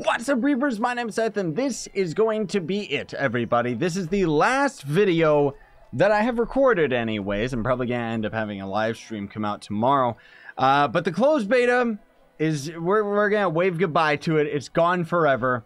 What's up, Reapers? My name's Seth, and this is going to be it, everybody. This is the last video that I have recorded anyways. I'm probably going to end up having a live stream come out tomorrow. But the closed beta is, we're going to wave goodbye to it. It's gone forever.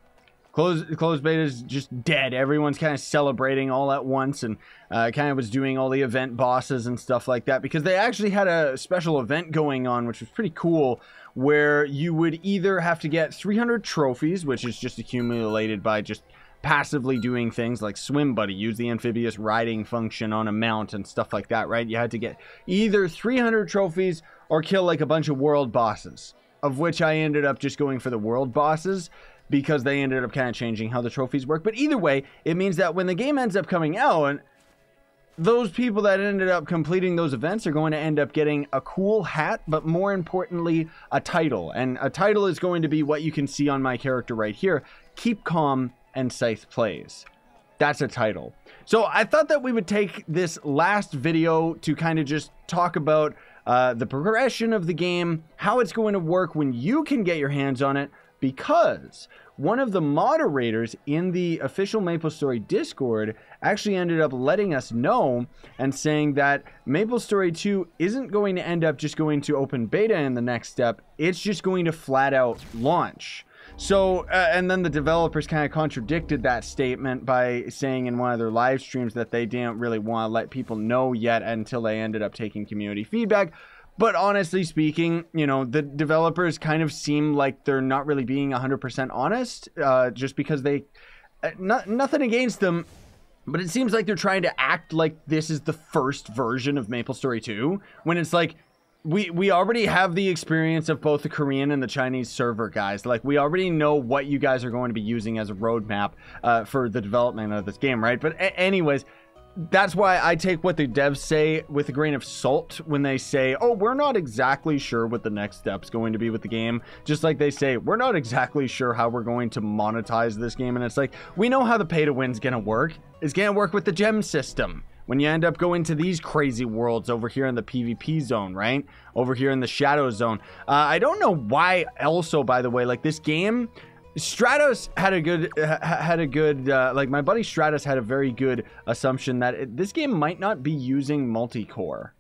Closed beta is just dead. Everyone's kind of celebrating all at once and kind of was doing all the event bosses and stuff like that, because they actually had a special event going on, which was pretty cool, where you would either have to get 300 trophies, which is just accumulated by just passively doing things like Swim Buddy, use the amphibious riding function on a mount and stuff like that, right? You had to get either 300 trophies or kill like a bunch of world bosses, of which I ended up just going for the world bosses, because they ended up kind of changing how the trophies work. But either way, it means that when the game ends up coming out, those people that ended up completing those events are going to end up getting a cool hat, but more importantly, a title. And a title is going to be what you can see on my character right here: Keep Calm and Scythe Plays. That's a title. So I thought that we would take this last video to kind of just talk about the progression of the game, how it's going to work when you can get your hands on it, because one of the moderators in the official Maplestory Discord actually ended up letting us know and saying that Maplestory 2 isn't going to end up just going to open beta in the next step. It's just going to flat out launch. So, and then the developers kind of contradicted that statement by saying in one of their live streams that they didn't really want to let people know yet until they ended up taking community feedback. But honestly speaking, you know, the developers kind of seem like they're not really being 100% honest, just because they, nothing against them, but it seems like they're trying to act like this is the first version of Maplestory 2, when it's like, we already have the experience of both the Korean and the Chinese server, guys. Like, we already know what you guys are going to be using as a roadmap for the development of this game, right? But anyways, that's why I take what the devs say with a grain of salt when they say, oh, we're not exactly sure what the next step's going to be with the game. Just like they say, we're not exactly sure how we're going to monetize this game. And it's like, we know how the pay to win's gonna work. It's gonna work with the gem system. When you end up going to these crazy worlds over here in the PvP zone, right? Over here in the shadow zone. I don't know why also, by the way, like this game, Stratos had a good, like my buddy Stratos had a very good assumption that this game might not be using multi-core.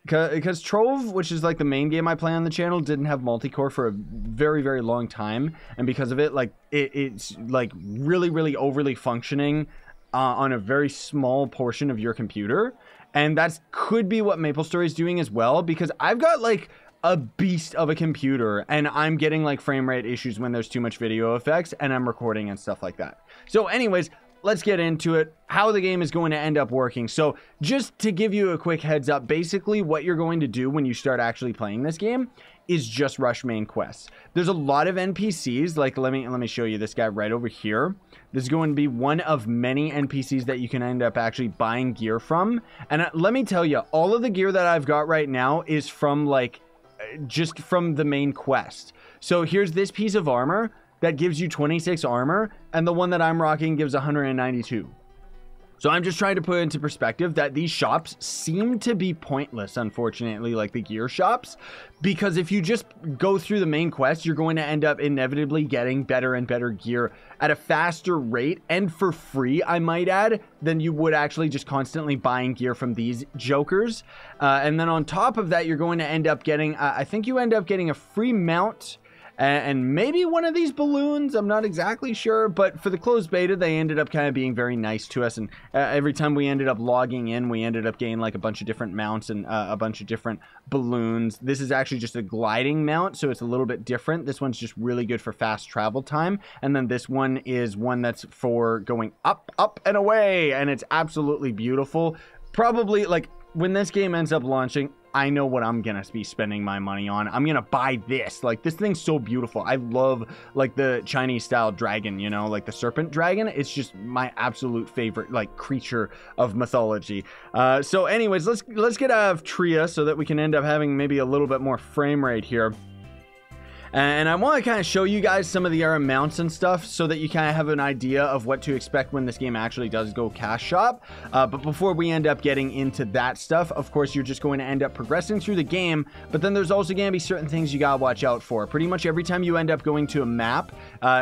Because Trove, which is like the main game I play on the channel, didn't have multi-core for a very, very long time. And because of it, like it's like really overly functioning on a very small portion of your computer. And that could be what Maplestory is doing as well, because I've got like a beast of a computer and I'm getting like frame rate issues when there's too much video effects and I'm recording and stuff like that. So anyways, let's get into it, how the game is going to end up working. So just to give you a quick heads up, basically what you're going to do when you start actually playing this game is just rush main quests. There's a lot of NPCs, like let me show you this guy right over here. This is going to be one of many NPCs that you can end up actually buying gear from. And let me tell you, all of the gear that I've got right now is from like just from the main quest. So here's this piece of armor that gives you 26 armor, and the one that I'm rocking gives 192. So I'm just trying to put into perspective that these shops seem to be pointless, unfortunately, like the gear shops, because if you just go through the main quest, you're going to end up inevitably getting better and better gear at a faster rate and for free, I might add, than you would actually just constantly buying gear from these jokers. And then on top of that, you're going to end up getting, I think you end up getting a free mount and maybe one of these balloons. I'm not exactly sure, but for the closed beta, they ended up kind of being very nice to us. And every time we ended up logging in, we ended up getting like a bunch of different mounts and a bunch of different balloons. This is actually just a gliding mount, so it's a little bit different. This one's just really good for fast travel time. And then this one is one that's for going up, and away. And it's absolutely beautiful. Probably like when this game ends up launching, I know what I'm gonna be spending my money on. I'm gonna buy this. Like, this thing's so beautiful. I love like the Chinese style dragon, you know, like the serpent dragon. It's just my absolute favorite like creature of mythology. So anyways, let's get out of Tria so that we can end up having maybe a little bit more frame rate here. And I want to kind of show you guys some of the error mounts and stuff so that you kind of have an idea of what to expect when this game actually does go cash shop. But before we end up getting into that stuff, of course, you're just going to end up progressing through the game, but then there's also going to be certain things you gotta watch out for. Pretty much every time you end up going to a map,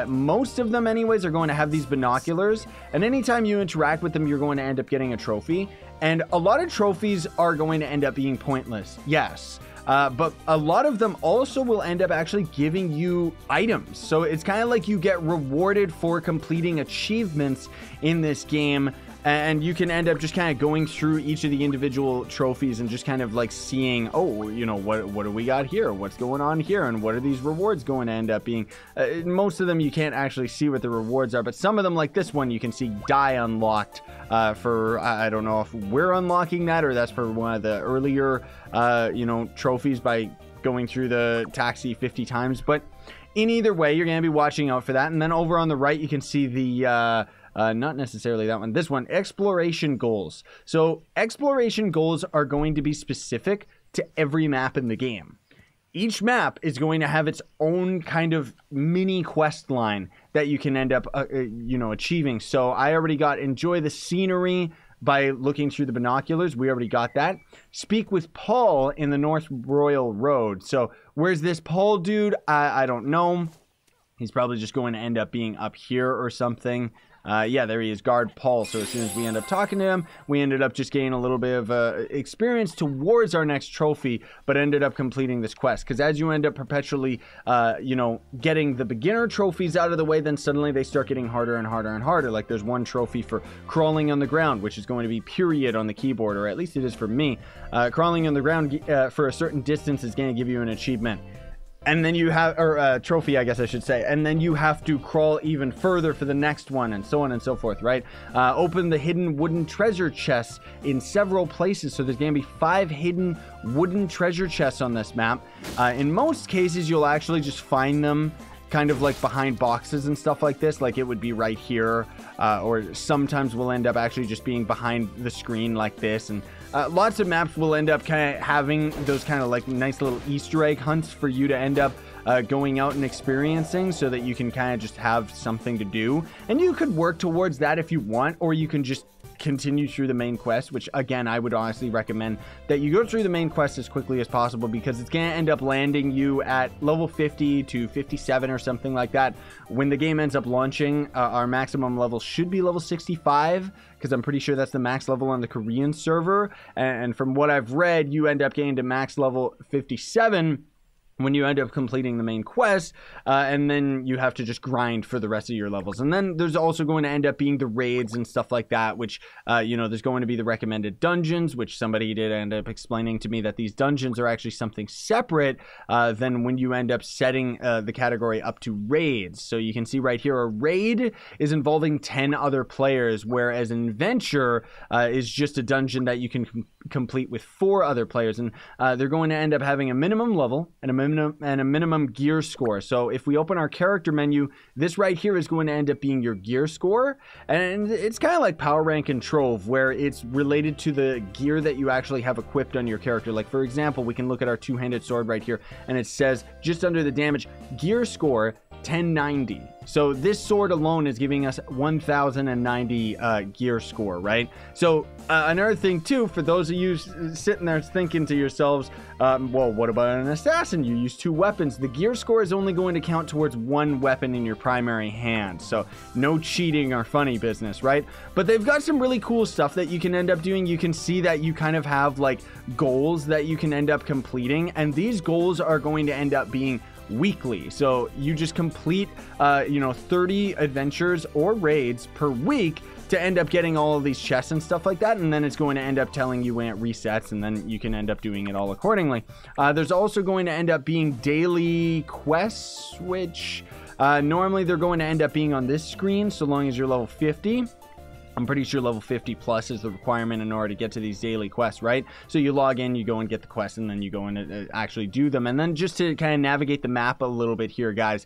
most of them anyways are going to have these binoculars, and anytime you interact with them, you're going to end up getting a trophy. And a lot of trophies are going to end up being pointless, yes. But a lot of them also will end up actually giving you items. So it's kind of like you get rewarded for completing achievements in this game. And you can end up just kind of going through each of the individual trophies and just kind of like seeing, oh, you know, what do we got here? What's going on here? And what are these rewards going to end up being? Most of them you can't actually see what the rewards are, but some of them, like this one, you can see die unlocked for, I don't know if we're unlocking that or that's for one of the earlier, you know, trophies by going through the taxi 50 times. But in either way, you're going to be watching out for that. And then over on the right, you can see the... not necessarily that one. This one, exploration goals. So exploration goals are going to be specific to every map in the game. Each map is going to have its own kind of mini quest line that you can end up, you know, achieving. So I already got enjoy the scenery by looking through the binoculars. We already got that. Speak with Paul in the North Royal Road. So where's this Paul dude? I don't know. He's probably just going to end up being up here or something. Yeah, there he is, guard Paul. So as soon as we end up talking to him, we ended up just gaining a little bit of experience towards our next trophy, but ended up completing this quest. Because as you end up perpetually, you know, getting the beginner trophies out of the way, then suddenly they start getting harder and harder and harder. Like there's one trophy for crawling on the ground, which is going to be period on the keyboard, or at least it is for me. Crawling on the ground for a certain distance is going to give you an achievement. And then you have, or trophy, I guess I should say. And then you have to crawl even further for the next one, and so on and so forth, right? Open the hidden wooden treasure chests in several places. So there's going to be 5 hidden wooden treasure chests on this map. In most cases, you'll actually just find them kind of like behind boxes and stuff like this. Like it would be right here, or sometimes we'll end up actually just being behind the screen like this. And lots of maps will end up kind of having those kind of like nice little Easter egg hunts for you to end up going out and experiencing, so that you can kind of just have something to do. And you could work towards that if you want, or you can just continue through the main quest, which again, I would honestly recommend that you go through the main quest as quickly as possible, because it's going to end up landing you at level 50 to 57 or something like that. When the game ends up launching, our maximum level should be level 65, because I'm pretty sure that's the max level on the Korean server. And from what I've read, you end up getting to max level 57 when you end up completing the main quest, and then you have to just grind for the rest of your levels. And then there's also going to end up being the raids and stuff like that, which, you know, there's going to be the recommended dungeons, which somebody did end up explaining to me that these dungeons are actually something separate than when you end up setting the category up to raids. So you can see right here, a raid is involving 10 other players, whereas an adventure is just a dungeon that you can complete with 4 other players. And they're going to end up having a minimum level and a minimum gear score. So if we open our character menu, this right here is going to end up being your gear score. And it's kind of like Power Rank and Trove, where it's related to the gear that you actually have equipped on your character. Like for example, we can look at our two-handed sword right here, and it says just under the damage, gear score 1090. So this sword alone is giving us 1090 gear score, right? So another thing too, for those of you sitting there thinking to yourselves, well, what about an assassin? You use 2 weapons. The gear score is only going to count towards 1 weapon in your primary hand. So no cheating or funny business, right? But they've got some really cool stuff that you can end up doing. You can see that you kind of have like goals that you can end up completing, and these goals are going to end up being weekly. So you just complete, you know, 30 adventures or raids per week to end up getting all of these chests and stuff like that, and then it's going to end up telling you when it resets, and then you can end up doing it all accordingly. There's also going to end up being daily quests, which normally they're going to end up being on this screen so long as you're level 50. I'm pretty sure level 50 plus is the requirement in order to get to these daily quests, right? So you log in, you go and get the quests, and then you go and actually do them. And then just to kind of navigate the map a little bit here, guys,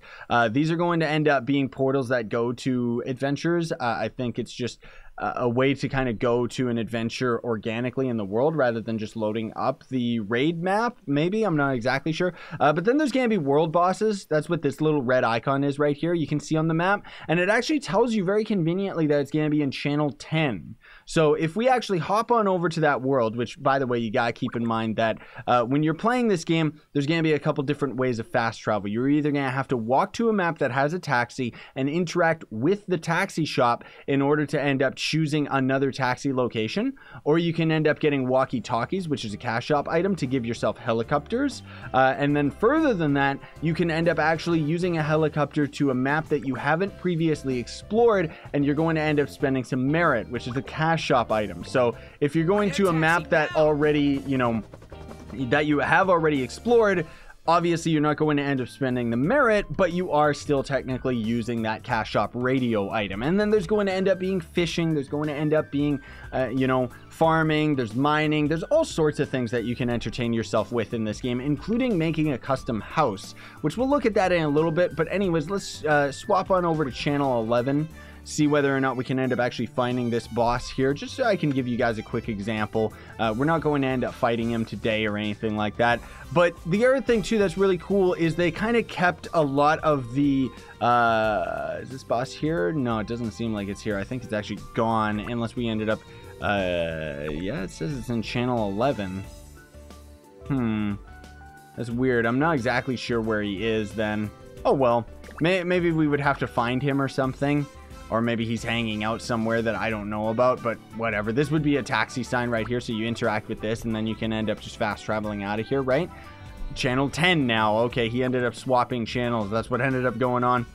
these are going to end up being portals that go to adventures. I think it's just a way to kind of go to an adventure organically in the world rather than just loading up the raid map. Maybe, I'm not exactly sure. But then there's going to be world bosses. That's what this little red icon is right here. You can see on the map, and it actually tells you very conveniently that it's going to be in channel 10. So if we actually hop on over to that world, which by the way, you gotta keep in mind that when you're playing this game, there's gonna be a couple different ways of fast travel. You're either gonna have to walk to a map that has a taxi and interact with the taxi shop in order to end up choosing another taxi location, or you can end up getting walkie-talkies, which is a cash shop item, to give yourself helicopters. And then further than that, you can end up actually using a helicopter to a map that you haven't previously explored, and you're going to end up spending some merit, which is a cash shop item. So if you're going to a map that already, you know, that you have already explored, obviously you're not going to end up spending the merit, but you are still technically using that cash shop radio item. And then there's going to end up being fishing, there's going to end up being you know, farming, there's mining, there's all sorts of things that you can entertain yourself with in this game, including making a custom house, which we'll look at that in a little bit. But anyways, let's swap on over to channel 11, see whether or not we can end up actually finding this boss here, just so I can give you guys a quick example. We're not going to end up fighting him today or anything like that. But the other thing too that's really cool is they kind of kept a lot of the is this boss here? No, it doesn't seem like it's here. I think it's actually gone, unless we ended up yeah, it says it's in channel 11. That's weird. I'm not exactly sure where he is then. Oh well, maybe we would have to find him or something. Or maybe he's hanging out somewhere that I don't know about, but whatever. This would be a taxi sign right here, so you interact with this, and then you can end up just fast traveling out of here, right? Channel 10 now. Okay, he ended up swapping channels. That's what ended up going on.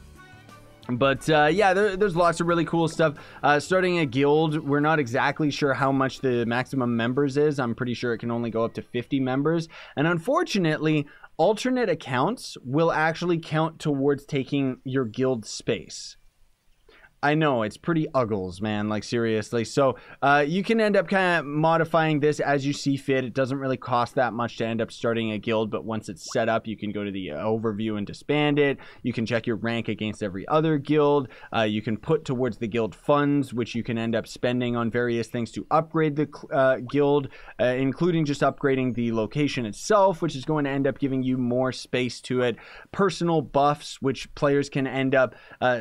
But yeah, there's lots of really cool stuff. Starting a guild, we're not exactly sure how much the maximum members is. I'm pretty sure it can only go up to 50 members. And unfortunately, alternate accounts will actually count towards taking your guild space. I know, it's pretty uggles, man, like seriously. So you can end up kind of modifying this as you see fit. It doesn't really cost that much to end up starting a guild, but once it's set up, you can go to the overview and disband it. You can check your rank against every other guild. You can put towards the guild funds, which you can end up spending on various things to upgrade the guild, including just upgrading the location itself, which is going to end up giving you more space to it. Personal buffs, which players can end up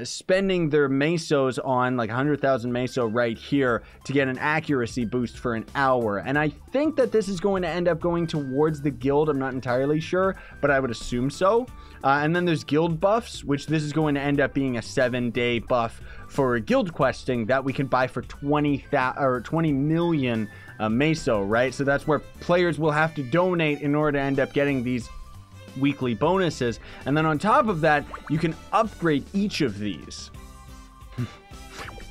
spending their mesos on, like 100,000 meso right here, to get an accuracy boost for an hour. And I think that this is going to end up going towards the guild. I'm not entirely sure, but I would assume so. And then there's guild buffs, which this is going to end up being a 7-day buff for guild questing that we can buy for 20 million meso, right? So that's where players will have to donate in order to end up getting these weekly bonuses. And then on top of that, you can upgrade each of these.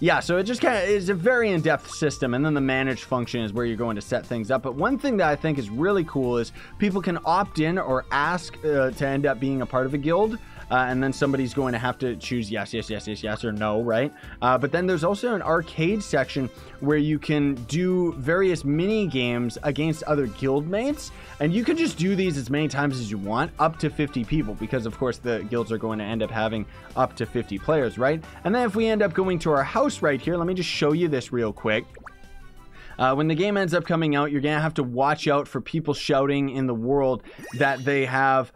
Yeah, so it just kind of is a very in-depth system, and then the manage function is where you're going to set things up. But one thing that I think is really cool is people can opt in or ask to end up being a part of a guild. And then somebody's going to have to choose yes, yes, yes, yes, yes, or no, right? But then there's also an arcade section where you can do various mini games against other guildmates, and you can just do these as many times as you want, up to 50 people, because of course the guilds are going to end up having up to 50 players, right? And then if we end up going to our house right here, let me just show you this real quick. When the game ends up coming out, you're gonna have to watch out for people shouting in the world that they have,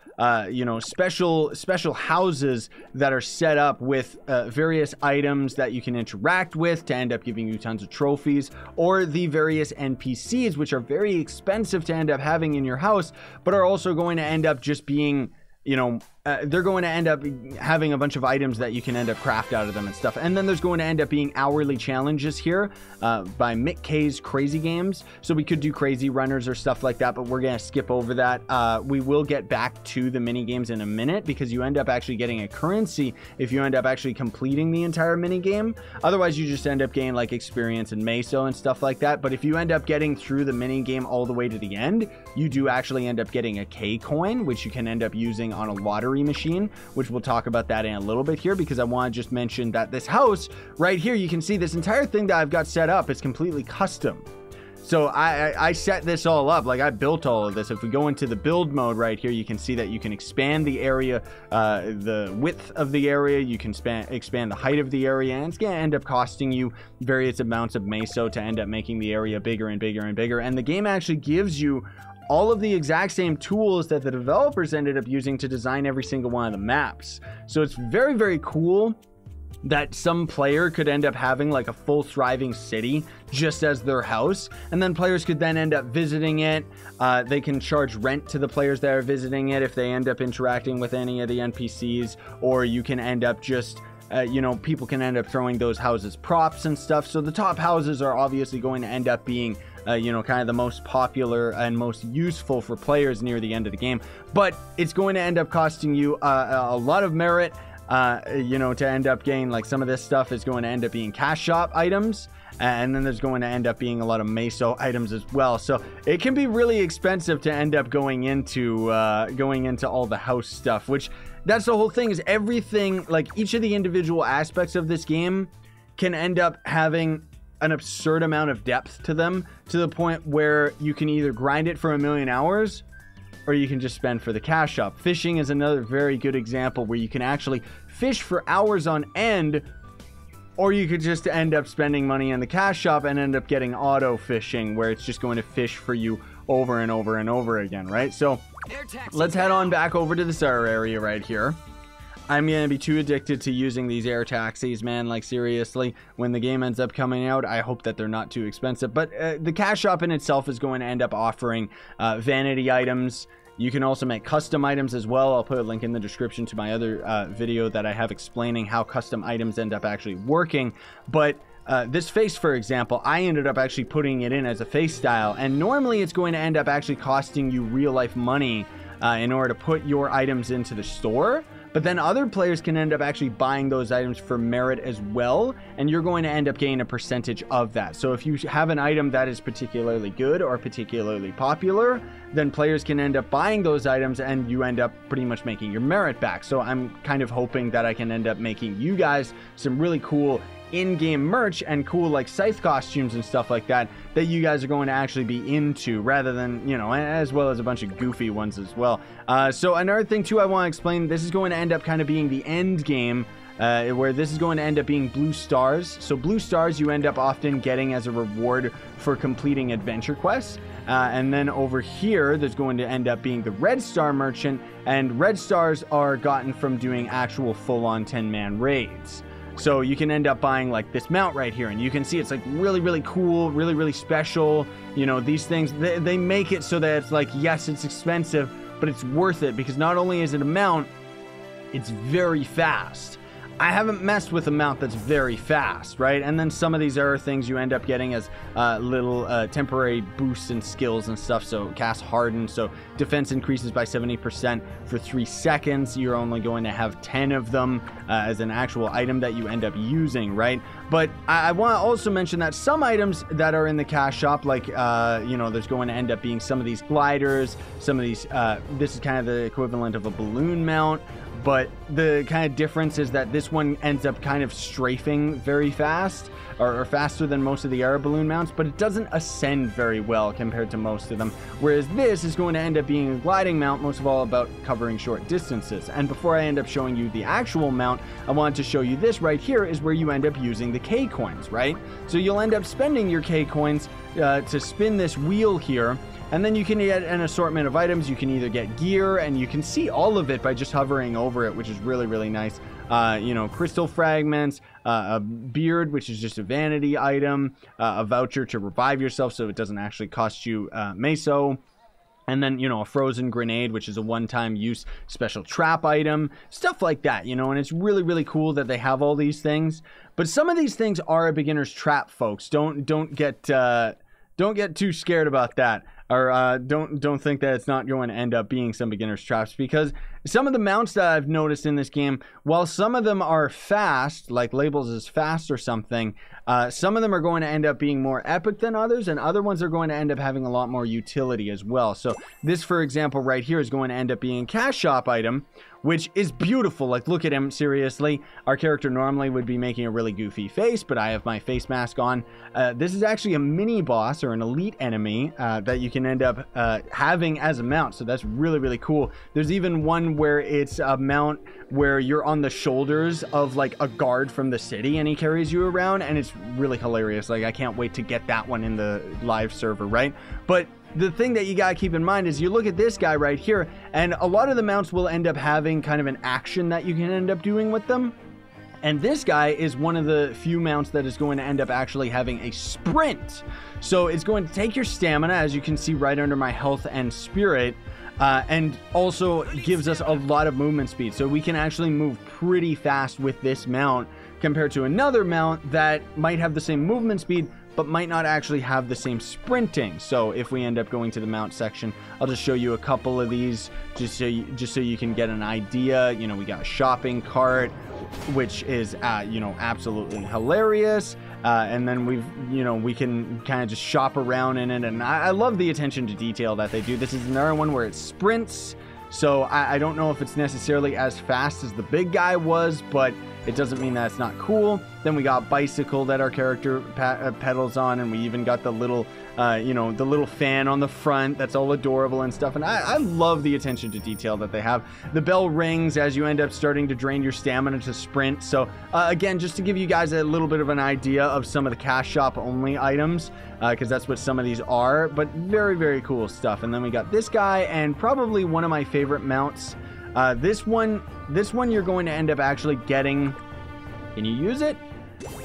you know, special houses that are set up with various items that you can interact with to end up giving you tons of trophies, or the various NPCs, which are very expensive to end up having in your house, but are also going to end up just being, you know, they're going to end up having a bunch of items that you can end up craft out of them and stuff. And then there's going to end up being hourly challenges here by Mick K's Crazy Games. So we could do crazy runners or stuff like that, but we're going to skip over that. We will get back to the mini games in a minute, because you end up actually getting a currency if you end up actually completing the entire mini game. Otherwise, you just end up getting like experience and meso and stuff like that. But if you end up getting through the mini game all the way to the end, you do actually end up getting a K coin, which you can end up using on a lottery machine, which we'll talk about that in a little bit here, because I want to just mention that this house right here, you can see this entire thing that I've got set up is completely custom. So I set this all up, like I built all of this. If we go into the build mode right here, you can see that you can expand the area, the width of the area, you can expand the height of the area, and it's going to end up costing you various amounts of meso to end up making the area bigger and bigger and bigger. And the game actually gives you all of the exact same tools that the developers ended up using to design every single one of the maps. So it's very, very cool that some player could end up having like a full thriving city just as their house, and then players could then end up visiting it. They can charge rent to the players that are visiting it if they end up interacting with any of the NPCs, or you can end up just you know, people can end up throwing those houses props and stuff. So the top houses are obviously going to end up being you know, kind of the most popular and most useful for players near the end of the game, but it's going to end up costing you a lot of merit, you know, to end up getting, like, some of this stuff is going to end up being cash shop items, and then there's going to end up being a lot of meso items as well. So it can be really expensive to end up going into all the house stuff, which that's the whole thing, is everything, like each of the individual aspects of this game can end up having an absurd amount of depth to them, to the point where you can either grind it for 1,000,000 hours or you can just spend for the cash shop. Fishing is another very good example where you can actually fish for hours on end, or you could just end up spending money in the cash shop and end up getting auto fishing, where it's just going to fish for you over and over and over again, right? So let's head on back over to this area right here. I'm going to be too addicted to using these air taxis, man. Like, seriously, when the game ends up coming out, I hope that they're not too expensive. But the cash shop in itself is going to end up offering vanity items. You can also make custom items as well. I'll put a link in the description to my other video that I have explaining how custom items end up actually working. But this face, for example, I ended up actually putting it in as a face style. And normally it's going to end up actually costing you real life money in order to put your items into the store. But then other players can end up actually buying those items for merit as well, and you're going to end up getting a percentage of that. So if you have an item that is particularly good or particularly popular, then players can end up buying those items, and you end up pretty much making your merit back. So I'm kind of hoping that I can end up making you guys some really cool in-game merch and cool, like, scythe costumes and stuff like that you guys are going to actually be into, rather than, you know, as well as a bunch of goofy ones as well. So another thing too I want to explain, this is going to end up kind of being the end game, where this is going to end up being blue stars. So blue stars you end up often getting as a reward for completing adventure quests. And then over here, there's going to end up being the red star merchant, and red stars are gotten from doing actual full-on 10-man raids. So you can end up buying, like, this mount right here, and you can see it's, like, really, really cool, really, really special. You know, these things, they make it so that it's like, yes, it's expensive, but it's worth it, because not only is it a mount, it's very fast. I haven't messed with a mount that's very fast, right? And then some of these other things you end up getting as little temporary boosts and skills and stuff. So cast harden, so defense increases by 70% for 3 seconds. You're only going to have 10 of them as an actual item that you end up using, right? But I want to also mention that some items that are in the cash shop, like, you know, there's going to end up being some of these gliders, some of these, this is kind of the equivalent of a balloon mount. But the kind of difference is that this one ends up kind of strafing very fast, or faster than most of the air balloon mounts, but it doesn't ascend very well compared to most of them. Whereas this is going to end up being a gliding mount, most of all about covering short distances. And before I end up showing you the actual mount, I wanted to show you this right here is where you end up using the K coins, right? So you'll end up spending your K coins to spin this wheel here. And then you can get an assortment of items. You can either get gear, and you can see all of it by just hovering over it, which is really, really nice. You know, crystal fragments, a beard, which is just a vanity item, a voucher to revive yourself so it doesn't actually cost you meso. And then, you know, a frozen grenade, which is a one-time use special trap item, stuff like that, you know, and it's really, really cool that they have all these things. But some of these things are a beginner's trap, folks. Don't get too scared about that. or don't think that it's not going to end up being some beginner's traps, because some of the mounts that I've noticed in this game, while some of them are fast, like labels as fast or something, some of them are going to end up being more epic than others, and other ones are going to end up having a lot more utility as well. So this, for example, right here is going to end up being a cash shop item, which is beautiful. Like, look at him, seriously. Our character normally would be making a really goofy face, but I have my face mask on. This is actually a mini boss or an elite enemy that you can end up having as a mount, so that's really, really cool. There's even one where it's a mount where you're on the shoulders of like a guard from the city and he carries you around, and it's really hilarious. Like, I can't wait to get that one in the live server, right? But the thing that you gotta keep in mind is you look at this guy right here, and a lot of the mounts will end up having kind of an action that you can end up doing with them. And this guy is one of the few mounts that is going to end up actually having a sprint. So it's going to take your stamina, as you can see right under my health and spirit, and also gives us a lot of movement speed. So we can actually move pretty fast with this mount compared to another mount that might have the same movement speed but might not actually have the same sprinting. So if we end up going to the mount section, I'll just show you a couple of these just so you can get an idea. You know, we got a shopping cart, which is you know, absolutely hilarious, and then we can kind of just shop around in it, and I love the attention to detail that they do. This is another one where it sprints, so I don't know if it's necessarily as fast as the big guy was, but it doesn't mean that it's not cool. Then we got bicycle that our character pedals on, and we even got the little, you know, the little fan on the front that's all adorable and stuff. And I love the attention to detail that they have. The bell rings as you end up starting to drain your stamina to sprint. So again, just to give you guys a little bit of an idea of some of the cash shop only items, because that's what some of these are, but very, very cool stuff. And then we got this guy, and probably one of my favorite mounts. This one you're going to end up actually getting. Can you use it?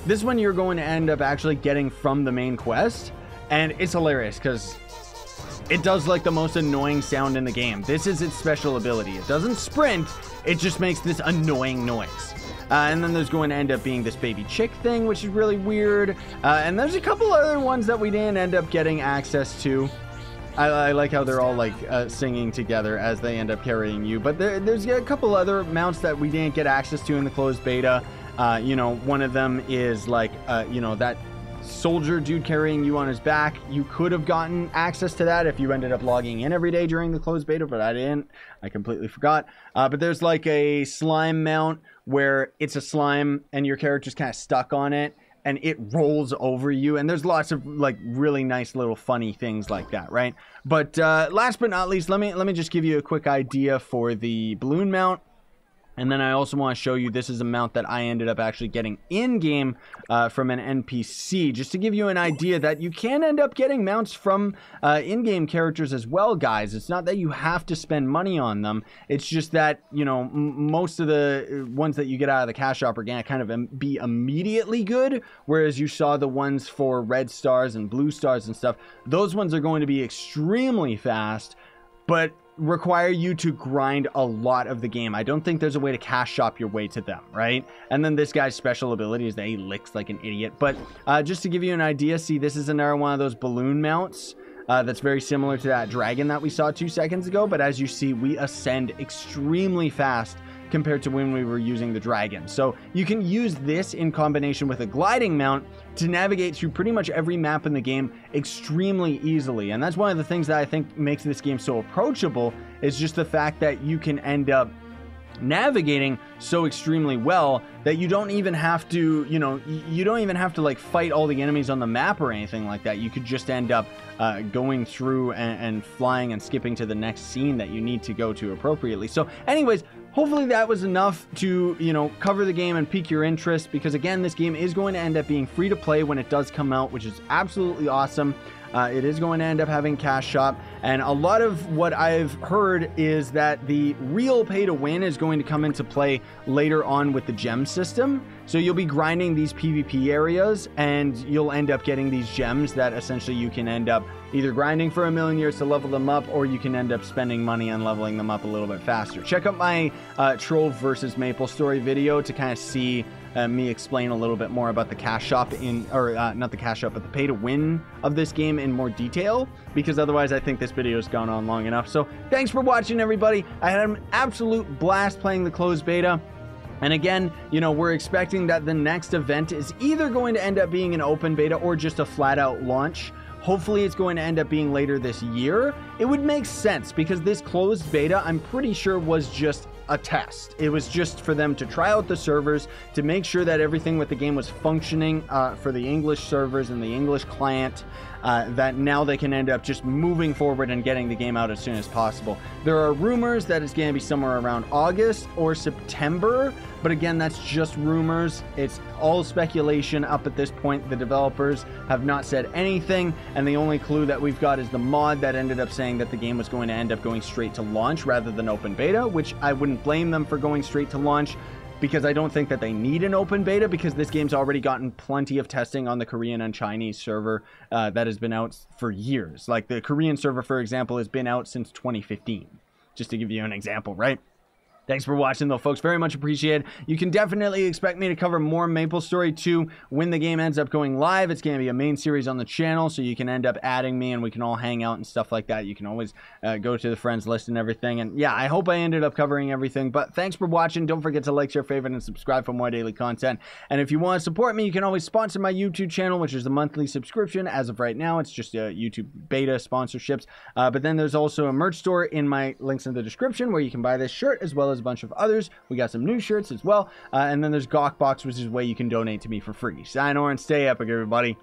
This one you're going to end up actually getting from the main quest, and it's hilarious because it does like the most annoying sound in the game. This is its special ability. It doesn't sprint, it just makes this annoying noise. And then there's going to end up being this baby chick thing, which is really weird. And there's a couple other ones that we didn't end up getting access to. I like how they're all like singing together as they end up carrying you. But there's a couple other mounts that we didn't get access to in the closed beta. You know, one of them is like, you know, that soldier dude carrying you on his back. You could have gotten access to that if you ended up logging in every day during the closed beta, but I didn't. I completely forgot. But there's like a slime mount where it's a slime and your character's kind of stuck on it, and it rolls over you, and there's lots of like really nice little funny things like that, right? But last but not least, let me just give you a quick idea for the balloon mount. And then I also want to show you, this is a mount that I ended up actually getting in-game from an NPC, just to give you an idea that you can end up getting mounts from in-game characters as well, guys. It's not that you have to spend money on them. It's just that, you know, most of the ones that you get out of the cash shop are going to kind of be immediately good, whereas you saw the ones for red stars and blue stars and stuff. Those ones are going to be extremely fast, but require you to grind a lot of the game. I don't think there's a way to cash shop your way to them, right? And then this guy's special ability is that he licks like an idiot. But just to give you an idea, see, this is another one of those balloon mounts that's very similar to that dragon that we saw 2 seconds ago. But as you see, we ascend extremely fast compared to when we were using the dragon. So you can use this in combination with a gliding mount to navigate through pretty much every map in the game extremely easily. And that's one of the things that I think makes this game so approachable, is just the fact that you can end up navigating so extremely well that you don't even have to, you know, you don't even have to like fight all the enemies on the map or anything like that. You could just end up going through and flying and skipping to the next scene that you need to go to appropriately. So anyways, hopefully that was enough to, you know, cover the game and pique your interest, because again, this game is going to end up being free to play when it does come out, which is absolutely awesome. It is going to end up having cash shop, and a lot of what I've heard is that the real pay to win is going to come into play later on with the gem system. So you'll be grinding these PvP areas, and you'll end up getting these gems that essentially you can end up either grinding for 1,000,000 years to level them up, or you can end up spending money on leveling them up a little bit faster. Check out my Troll versus Maplestory video to kind of see me explain a little bit more about the cash shop not the cash shop, but the pay to win of this game in more detail, because otherwise I think this video has gone on long enough. So thanks for watching, everybody. I had an absolute blast playing the closed beta. And again, you know, we're expecting that the next event is either going to end up being an open beta or just a flat out launch. Hopefully it's going to end up being later this year. It would make sense because this closed beta, I'm pretty sure, was just a test. It was just for them to try out the servers, to make sure that everything with the game was functioning for the English servers and the English client, that now they can end up just moving forward and getting the game out as soon as possible. There are rumors that it's going to be somewhere around August or September, but again, that's just rumors. It's all speculation up at this point. The developers have not said anything, and the only clue that we've got is the mod that ended up saying that the game was going to end up going straight to launch rather than open beta, which I wouldn't blame them for going straight to launch, because I don't think that they need an open beta, because this game's already gotten plenty of testing on the Korean and Chinese server that has been out for years. Like the Korean server, for example, has been out since 2015, just to give you an example, right? Thanks for watching, though, folks. Very much appreciated. You can definitely expect me to cover more Maplestory 2 when the game ends up going live. It's going to be a main series on the channel, so you can end up adding me and we can all hang out and stuff like that. You can always go to the friends list and everything. And yeah, I hope I ended up covering everything. But thanks for watching. Don't forget to like, share, favorite, and subscribe for more daily content. And if you want to support me, you can always sponsor my YouTube channel, which is a monthly subscription. As of right now, it's just YouTube beta sponsorships. But then there's also a merch store in my links in the description where you can buy this shirt as well as a bunch of others. We got some new shirts as well, and then there's Gawkbox, which is a way you can donate to me for free. Sign on and stay epic, everybody.